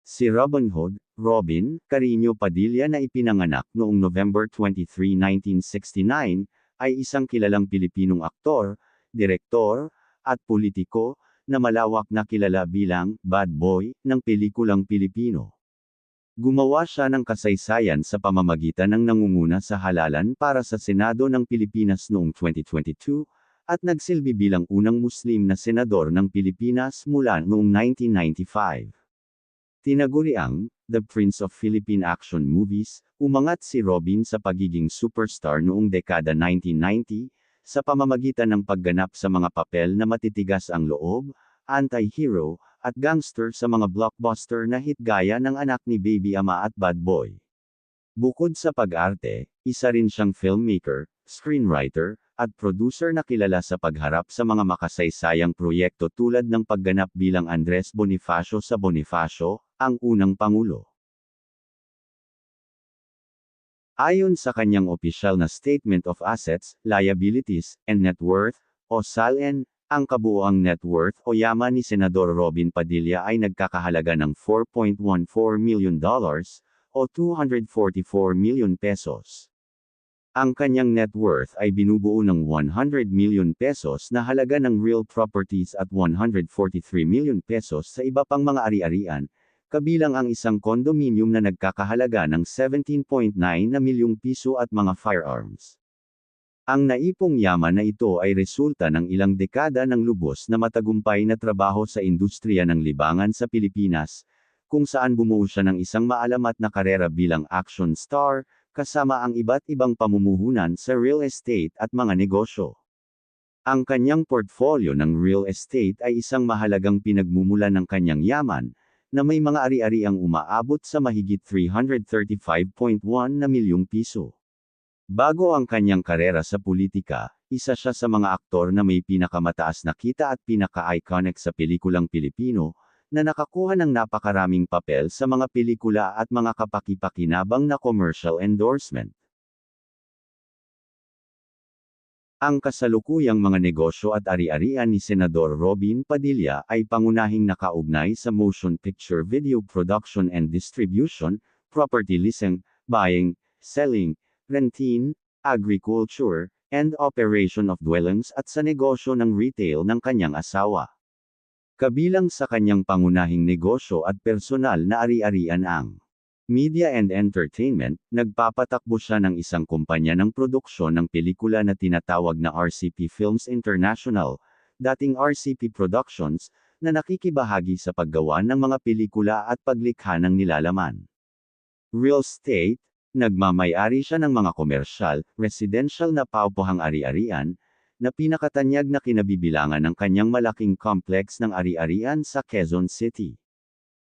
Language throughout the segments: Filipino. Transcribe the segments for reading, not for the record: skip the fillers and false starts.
Si Robin Hood, Robin Carreño Padilla na ipinanganak noong November 23, 1969, ay isang kilalang Pilipinong aktor, direktor, at politiko, na malawak na kilala bilang "bad boy" ng pelikulang Pilipino. Gumawa siya ng kasaysayan sa pamamagitan ng nangunguna sa halalan para sa Senado ng Pilipinas noong 2022, at nagsilbi bilang unang Muslim na senador ng Pilipinas mula noong 1995. Tinaguriang "The Prince of Philippine Action Movies", umangat si Robin sa pagiging superstar noong dekada 1990, sa pamamagitan ng pagganap sa mga papel na matitigas ang loob, anti-hero, at gangster sa mga blockbuster na hit gaya ng Anak ni Baby Ama at Bad Boy. Bukod sa pag-arte, isa rin siyang filmmaker, screenwriter, at producer na kilala sa pagharap sa mga makasaysayang proyekto tulad ng pagganap bilang Andres Bonifacio sa Bonifacio, ang unang Pangulo. Ayon sa kanyang opisyal na Statement of Assets, Liabilities, and Net Worth, o SALN, ang kabuuang net worth o yaman ni Senador Robin Padilla ay nagkakahalaga ng $4.14 million, o 244 million pesos. Ang kanyang net worth ay binubuo ng 100 million pesos na halaga ng real properties at 143 million pesos sa iba pang mga ari-arian, kabilang ang isang condominium na nagkakahalaga ng 17.9 na milyong piso at mga firearms. Ang naipong yaman na ito ay resulta ng ilang dekada ng lubos na matagumpay na trabaho sa industriya ng libangan sa Pilipinas, kung saan bumuo siya ng isang maalamat na karera bilang action star, kasama ang iba't ibang pamumuhunan sa real estate at mga negosyo. Ang kanyang portfolio ng real estate ay isang mahalagang pinagmumulan ng kanyang yaman, na may mga ari-ariang umaabot sa mahigit 335.1 na milyong piso. Bago ang kanyang karera sa politika, isa siya sa mga aktor na may pinakamataas na kita at pinaka-iconic sa pelikulang Pilipino, na nakakuha ng napakaraming papel sa mga pelikula at mga kapaki-pakinabang na commercial endorsement. Ang kasalukuyang mga negosyo at ari-arian ni Senador Robin Padilla ay pangunahing nakaugnay sa motion picture video production and distribution, property leasing, buying, selling, renting, agriculture, and operation of dwellings at sa negosyo ng retail ng kanyang asawa. Kabilang sa kanyang pangunahing negosyo at personal na ari-arian ang media and entertainment, nagpapatakbo siya ng isang kumpanya ng produksyon ng pelikula na tinatawag na RCP Films International, dating RCP Productions, na nakikibahagi sa paggawa ng mga pelikula at paglikha ng nilalaman. Real estate, nagmamay-ari siya ng mga komersyal, residential na paupuhang ari-arian, na pinakatanyag na kinabibilangan ng kanyang malaking complex ng ari-arian sa Quezon City.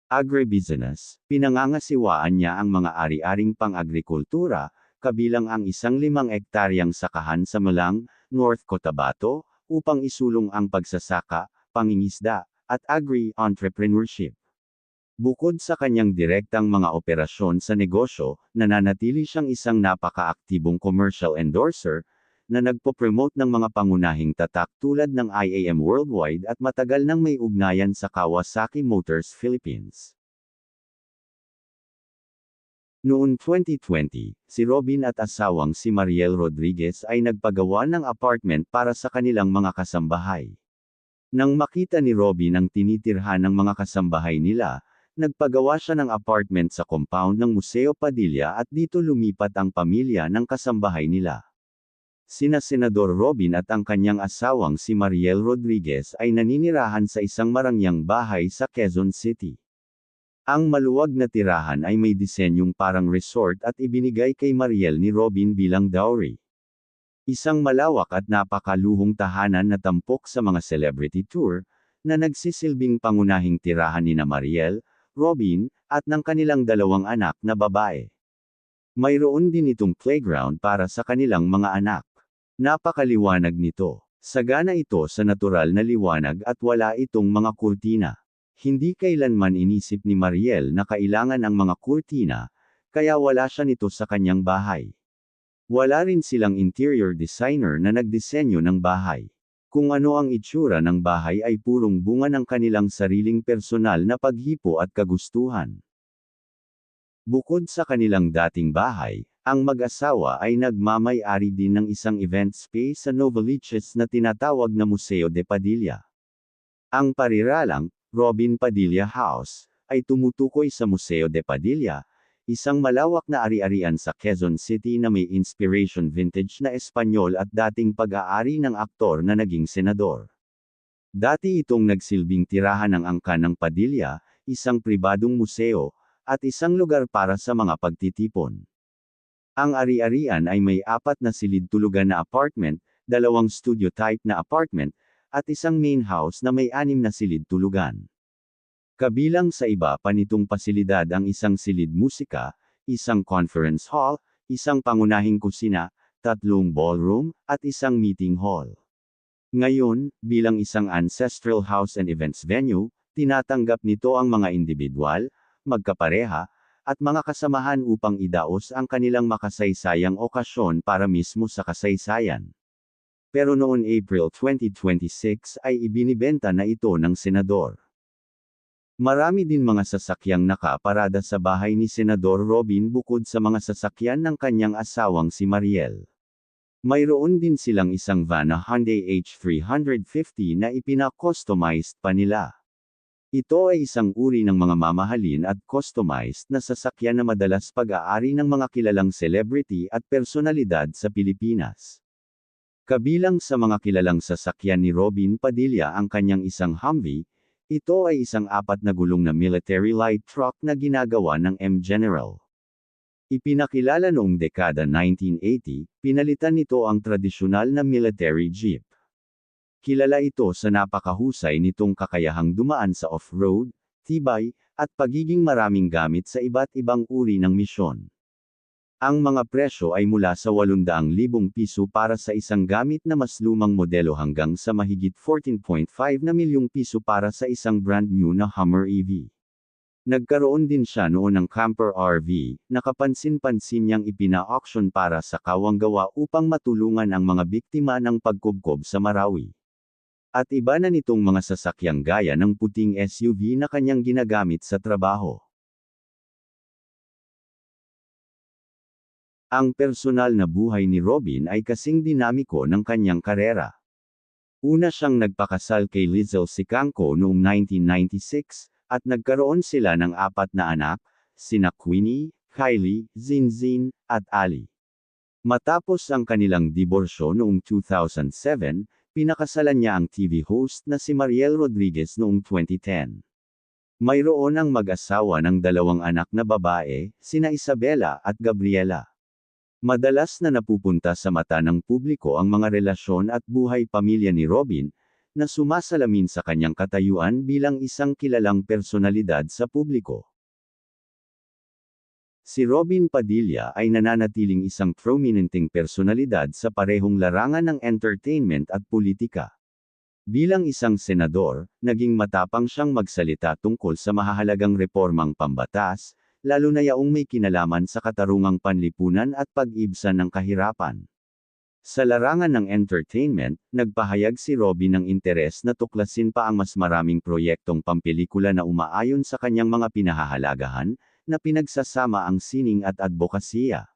Agribusiness, pinangangasiwaan niya ang mga ari-aring pang-agrikultura, kabilang ang 5 ektaryang sakahan sa Malang, North Cotabato, upang isulong ang pagsasaka, pangingisda, at agri-entrepreneurship. Bukod sa kanyang direktang mga operasyon sa negosyo, nananatili siyang isang napaka-aktibong commercial endorser, na nagpo-promote ng mga pangunahing tatak tulad ng IAM Worldwide at matagal nang may ugnayan sa Kawasaki Motors Philippines. Noong 2020, si Robin at asawang si Mariel Rodriguez ay nagpagawa ng apartment para sa kanilang mga kasambahay. Nang makita ni Robin ang tinitirhan ng mga kasambahay nila, nagpagawa siya ng apartment sa compound ng Museo Padilla at dito lumipat ang pamilya ng kasambahay nila. Sina Senador Robin at ang kanyang asawang si Mariel Rodriguez ay naninirahan sa isang marangyang bahay sa Quezon City. Ang maluwag na tirahan ay may disenyong parang resort at ibinigay kay Mariel ni Robin bilang dowry. Isang malawak at napakaluhong tahanan na tampok sa mga celebrity tour, na nagsisilbing pangunahing tirahan nina Mariel, Robin, at ng kanilang 2 anak na babae. Mayroon din itong playground para sa kanilang mga anak. Napakaliwanag nito. Sagana ito sa natural na liwanag at wala itong mga kurtina. Hindi kailanman inisip ni Mariel na kailangan ang mga kurtina, kaya wala siya nito sa kanyang bahay. Wala rin silang interior designer na nagdisenyo ng bahay. Kung ano ang itsura ng bahay ay purong bunga ng kanilang sariling personal na paghipo at kagustuhan. Bukod sa kanilang dating bahay, ang mag-asawa ay nagmamay-ari din ng isang event space sa Novaliches na tinatawag na Museo de Padilla. Ang pariralang, Robin Padilla House, ay tumutukoy sa Museo de Padilla, isang malawak na ari-arian sa Quezon City na may inspiration vintage na Espanyol at dating pag-aari ng aktor na naging senador. Dati itong nagsilbing tirahan ng angkan ng Padilla, isang pribadong museo, at isang lugar para sa mga pagtitipon. Ang ari-arian ay may 4 na silid-tulugan na apartment, 2 studio-type na apartment, at isang main house na may 6 na silid-tulugan. Kabilang sa iba pa nitong pasilidad ang isang silid musika, isang conference hall, isang pangunahing kusina, 3 ballroom, at isang meeting hall. Ngayon, bilang isang ancestral house and events venue, tinatanggap nito ang mga individual, magkapareha, at mga kasamahan upang idaos ang kanilang makasaysayang okasyon para mismo sa kasaysayan. Pero noon April 2026 ay ibinibenta na ito ng senador. Marami din mga sasakyang nakaparada sa bahay ni Senador Robin bukod sa mga sasakyan ng kanyang asawang si Mariel. Mayroon din silang isang van na Hyundai H350 na ipina-customized pa nila. Ito ay isang uri ng mga mamahalin at customized na sasakyan na madalas pag-aari ng mga kilalang celebrity at personalidad sa Pilipinas. Kabilang sa mga kilalang sasakyan ni Robin Padilla ang kanyang isang Humvee. Ito ay isang 4 na gulong na military light truck na ginagawa ng M. General. Ipinakilala noong dekada 1980, pinalitan nito ang tradisyonal na military jeep. Kilala ito sa napakahusay nitong kakayahang dumaan sa off-road, tibay, at pagiging maraming gamit sa iba't ibang uri ng misyon. Ang mga presyo ay mula sa 800,000 piso para sa isang gamit na mas lumang modelo hanggang sa mahigit 14.5 na milyong piso para sa isang brand new na Hummer EV. Nagkaroon din siya noon ng camper RV, na kapansin-pansin niyang ipina-auction para sa kawanggawa upang matulungan ang mga biktima ng pagkubkob sa Marawi. At iba na nitong mga sasakyang gaya ng puting SUV na kanyang ginagamit sa trabaho. Ang personal na buhay ni Robin ay kasing dinamiko ng kanyang karera. Una siyang nagpakasal kay Lizel Sicangco noong 1996, at nagkaroon sila ng 4 na anak, sina Queenie, Kylie, Zinzin, at Ali. Matapos ang kanilang diborsyo noong 2007, pinakasalan niya ang TV host na si Mariel Rodriguez noong 2010. Mayroon ang mag-asawa ng 2 anak na babae, sina Isabela at Gabriela. Madalas na napupunta sa mata ng publiko ang mga relasyon at buhay pamilya ni Robin, na sumasalamin sa kanyang katayuan bilang isang kilalang personalidad sa publiko. Si Robin Padilla ay nananatiling isang prominenteng personalidad sa parehong larangan ng entertainment at politika. Bilang isang senador, naging matapang siyang magsalita tungkol sa mahahalagang reformang pambatas, lalo na yaong may kinalaman sa katarungang panlipunan at pag-ibsan ng kahirapan. Sa larangan ng entertainment, nagpahayag si Robin ng interes na tuklasin pa ang mas maraming proyektong pampelikula na umaayon sa kanyang mga pinahahalagahan, na pinagsasama ang sining at advokasya.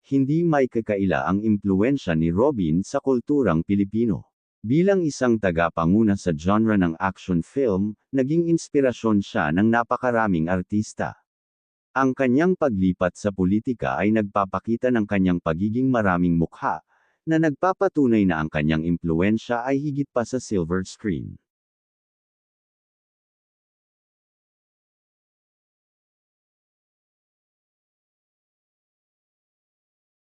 Hindi may kakaila ang impluwensya ni Robin sa kulturang Pilipino. Bilang isang tagapanguna sa genre ng action film, naging inspirasyon siya ng napakaraming artista. Ang kanyang paglipat sa politika ay nagpapakita ng kanyang pagiging maraming mukha, na nagpapatunay na ang kanyang impluwensya ay higit pa sa silver screen.